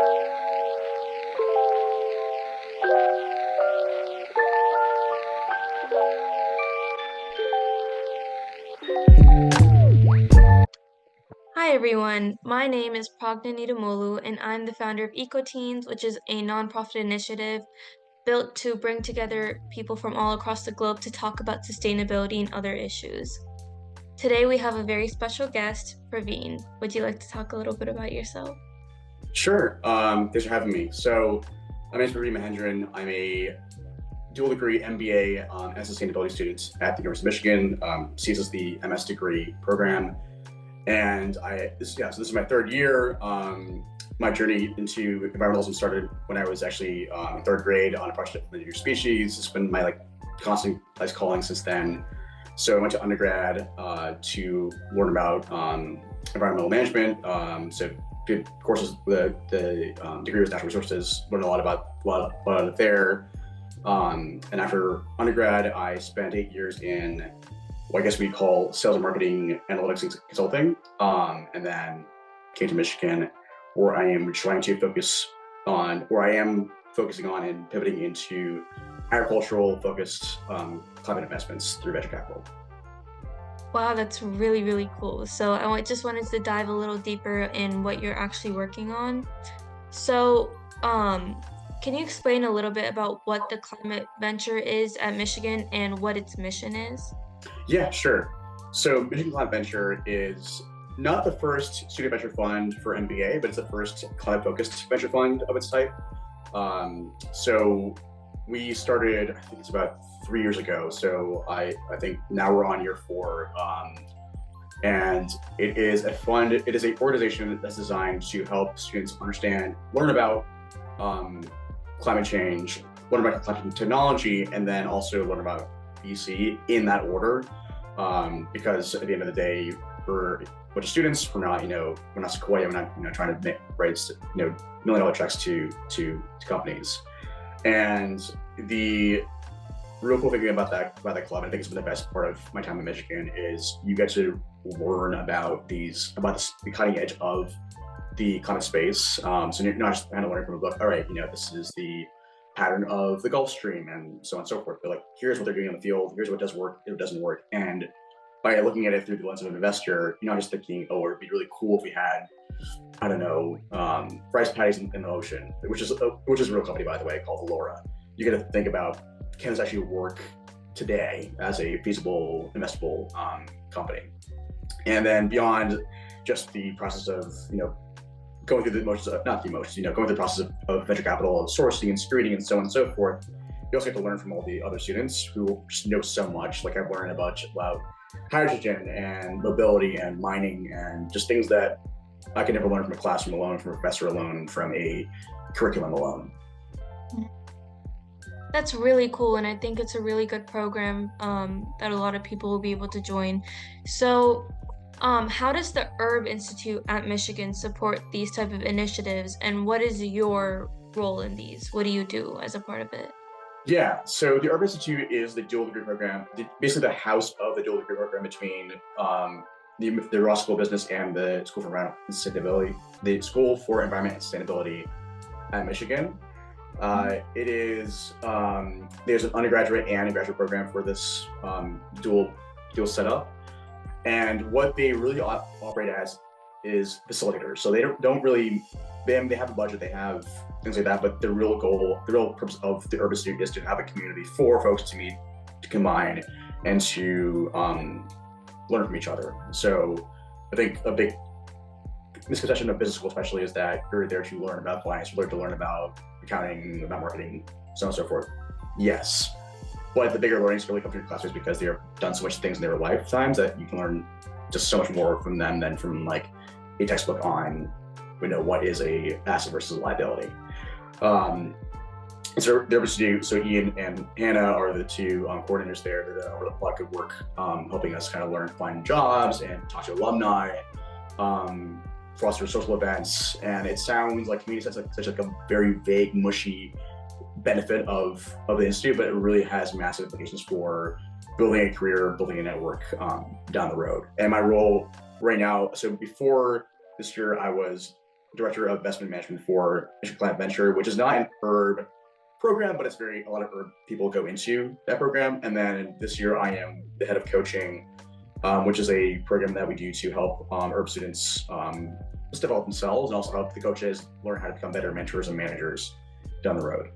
Hi everyone, my name is Pragna Nidumolu and I'm the founder of EcoTeens, which is a nonprofit initiative built to bring together people from all across the globe to talk about sustainability and other issues. Today we have a very special guest, Praveen. Would you like to talk a little bit about yourself? Sure. Thanks for having me. So, my name is Praveen Mahendran. I'm a dual degree MBA and sustainability student at the University of Michigan. Sees as the MS degree program, and so this is my third year. My journey into environmentalism started when I was actually in third grade on a project of endangered species. It's been my constant calling since then. So I went to undergrad to learn about environmental management. So did courses. The degree was natural resources. Learned a lot about it there. And after undergrad, I spent 8 years in what I guess we call sales and marketing analytics and consulting. And then came to Michigan, where I am focusing on and pivoting into agricultural focused climate investments through venture capital. Wow, that's really, really cool. So just wanted to dive a little deeper in what you're actually working on. So, can you explain a little bit about what the climate venture is at Michigan and what its mission is? Yeah, sure. So Michigan Climate Venture is not the first student venture fund for MBA, but it's the first climate-focused venture fund of its type. So we started, I think it's about 3 years ago. So I think now we're on year 4. And it is a fund, it is an organization that's designed to help students learn about climate change, learn about climate technology, and then also learn about BC in that order. Because at the end of the day, we're a bunch of students. We're not Sequoia. We're not trying to write $1 million checks to companies. And the real cool thing about that club, and I think it's been the best part of my time in Michigan, is you get to learn about the cutting edge of the climate space. So you're not just kind of learning from a book. All right, this is the pattern of the Gulf Stream and so on and so forth. But here's what they're doing on the field. Here's what does work. It doesn't work. And by looking at it through the lens of an investor, you're not just thinking, oh, it'd be really cool if we had, I don't know, rice paddies in the ocean, which is a real company, by the way, called Laura. You got to think about, can this actually work today as a feasible, investable company? And then beyond just the process of, going through the motions, not the emotions, going through the process of venture capital, sourcing and screening and so on and so forth, you also get to learn from all the other students who just know so much. Like I've learned about hydrogen and mobility and mining and just things that I could never learn from a classroom alone, from a professor alone, from a curriculum alone. That's really cool, and I think it's a really good program that a lot of people will be able to join. So, how does the Herb Institute at Michigan support these type of initiatives, and what is your role in these? What do you do as a part of it? Yeah, so the Urban Institute is the dual degree program, basically the house of the dual degree program between the Ross School of Business and the School for Environment and Sustainability, the School for Environment and Sustainability at Michigan. It is there's an undergraduate and a graduate program for this dual setup, and what they really operate as is facilitators. So they don't really they have a budget, they have things like that, but the real purpose of the Urban Institute is to have a community for folks to meet, to combine, and to learn from each other. So I think a big misconception of business school especially is that you're there to learn about finance, you're there to learn about accounting, about marketing, so on and so forth. Yes, but the bigger learnings really come through classmates because they've done so much things in their lifetimes that you can learn just so much more from them than from a textbook on what is a asset versus a liability. So Ian and Hannah are the two coordinators there. They're doing a lot of good work helping us kind of find jobs and talk to alumni, foster social events. And it sounds like to me such a very vague, mushy benefit of the institute, but it really has massive implications for building a career, building a network down the road. And my role right now, so before this year, I was director of investment management for Mission Climate Venture, which is not an herb program, but it's very a lot of herb people go into that program. And then this year, I am the head of coaching, which is a program that we do to help herb students just develop themselves and also help the coaches learn how to become better mentors and managers down the road.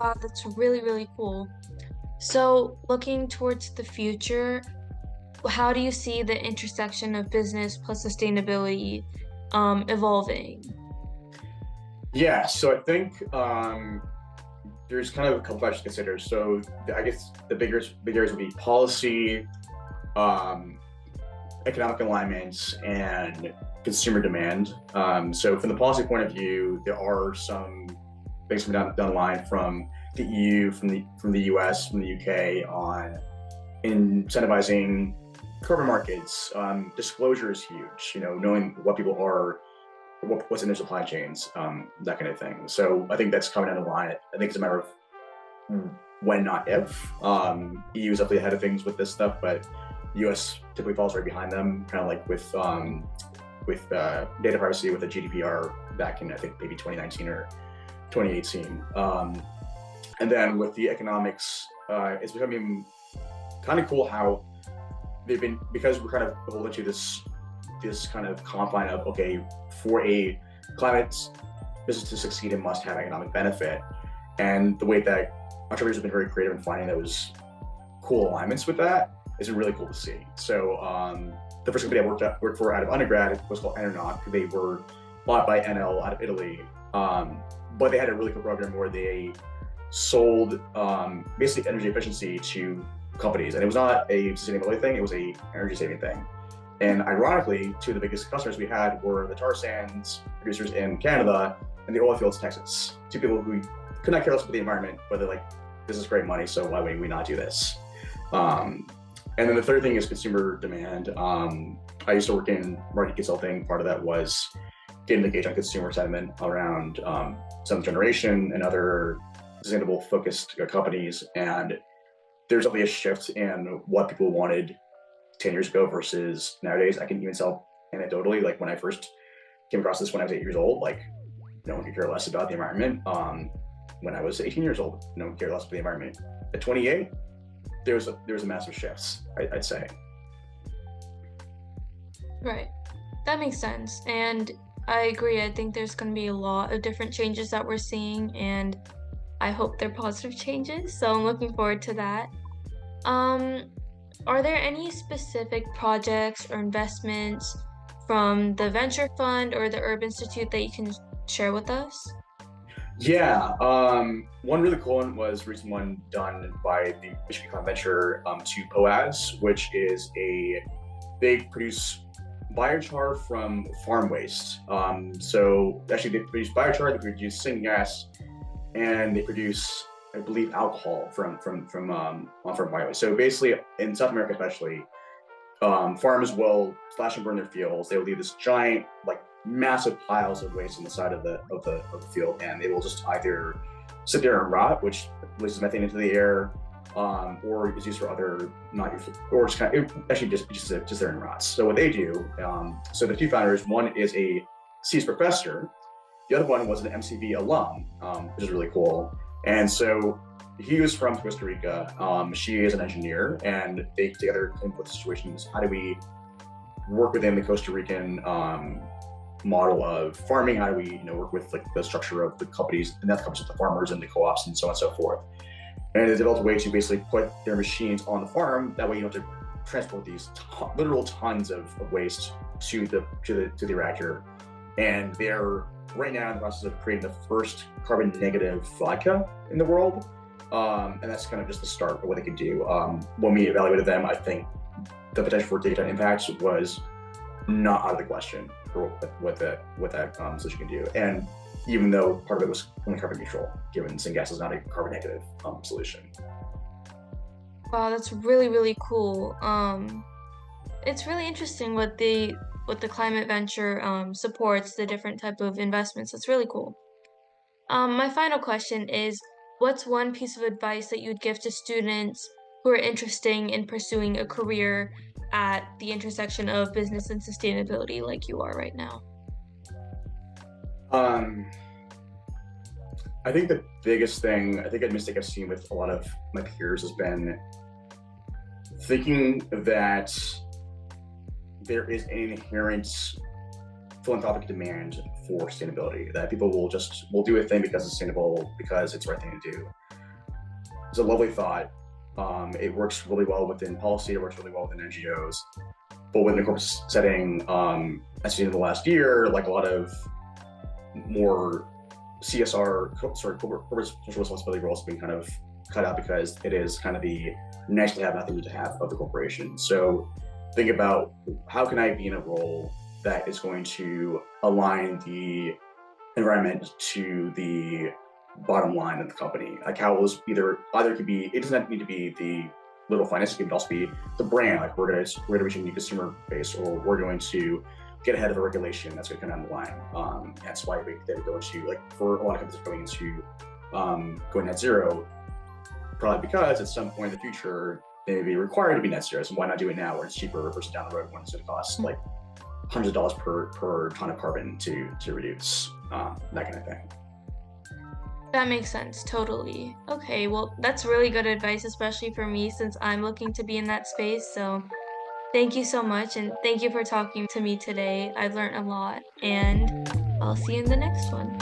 Wow, that's really, really cool. So, looking towards the future, how do you see the intersection of business plus sustainability evolving? Yeah, so I think there's kind of a couple factors to consider. So I guess the big areas would be policy, um, economic alignment, and consumer demand. So from the policy point of view, there are some things coming down the line from the EU, from the US, from the UK on incentivizing carbon markets. Disclosure is huge. Knowing what people are, what's in their supply chains, that kind of thing. So I think that's coming down the line. I think it's a matter of when, not if. EU is definitely ahead of things with this stuff, but US typically falls right behind them, kind of like with data privacy with the GDPR back in, I think, maybe 2019 or 2018. And then with the economics, it's becoming kind of cool how they've been, because we're kind of beholden to this kind of confine of, okay, for a climate business to succeed, it must have economic benefit. And the way that entrepreneurs have been very creative in finding those cool alignments with that is really cool to see. So the first company I worked for out of undergrad was called Enernaut. They were bought by NL out of Italy, but they had a really cool program where they sold basically energy efficiency to companies, and it was not a sustainability thing; it was a energy saving thing. And ironically, two of the biggest customers we had were the tar sands producers in Canada and the oil fields in Texas. Two people who could not care less about the environment, but they're like, "This is great money, so why would we not do this?" And then the third thing is consumer demand. I used to work in marketing consulting. Part of that was getting the gauge on consumer sentiment around seventh generation and other sustainable focused companies. And there's definitely a shift in what people wanted 10 years ago versus nowadays. I can even tell anecdotally, like when I first came across this when I was 8 years old, like no one could care less about the environment. When I was 18 years old, no one cared less about the environment. At 28, there was a massive shift, I'd say. Right. That makes sense. And I agree. I think there's going to be a lot of different changes that we're seeing, and I hope they're positive changes. So I'm looking forward to that. Um, are there any specific projects or investments from the Venture Fund or the Herb Institute that you can share with us? Yeah, one really cool one was a recent one done by the Michigan Climate Venture to POAS, which is they produce biochar from farm waste. So actually, they produce biochar, they produce syngas, and they produce, I believe, alcohol from on-farm biowaste. So basically, in South America especially, farmers will slash and burn their fields. They will leave this giant, like massive piles of waste on the side of the field, and they will just either sit there and rot, which releases methane into the air, or is used for other not useful, or just kind of actually just there and rots. So what they do, so the two founders, one is a CS professor, the other one was an MCV alum, which is really cool. And so he was from Costa Rica. She is an engineer, and they together came up with the situation: is how do we work within the Costa Rican model of farming? How do we work with like the structure of the companies, and that comes with the farmers and the co-ops and so on and so forth. And they developed a way to basically put their machines on the farm. That way you don't have to transport these literal tons of waste to the reactor. And they're right now in the process of creating the first carbon negative vodka in the world. And that's kind of just the start of what they can do. When we evaluated them, I think the potential for data impact was not out of the question for what that solution can do. And even though part of it was only carbon neutral, given syngas is not a carbon negative solution. Wow, that's really, really cool. It's really interesting what the climate venture supports, the different type of investments. That's really cool. My final question is, what's one piece of advice that you'd give to students who are interested in pursuing a career at the intersection of business and sustainability like you are right now? Um, I think the biggest thing, I think a mistake I've seen with a lot of my peers has been thinking that there is an inherent philanthropic demand for sustainability, that people will do a thing because it's sustainable, because it's the right thing to do. It's a lovely thought. It works really well within policy, it works really well within NGOs, but within the corporate setting, I've seen in the last year, like a lot of more CSR, sort of corporate social responsibility roles being kind of cut out because it is kind of the nice to have, nothing need to have of the corporation. So think about, how can I be in a role that is going to align the environment to the bottom line of the company? Like, how it was either could be, it doesn't need to be the little finance, it could also be the brand. Like, we're gonna reach a new consumer base, or we're going to get ahead of a regulation that's going to come down the line. That's why they would go into, like, for a lot of companies going into going net zero, probably because at some point in the future they may be required to be net zero. So why not do it now, where it's cheaper versus down the road when it's going to cost like hundreds of dollars per ton of carbon to reduce, that kind of thing. That makes sense, totally. Okay, well, that's really good advice, especially for me since I'm looking to be in that space. So thank you so much, and thank you for talking to me today. I've learned a lot, and I'll see you in the next one.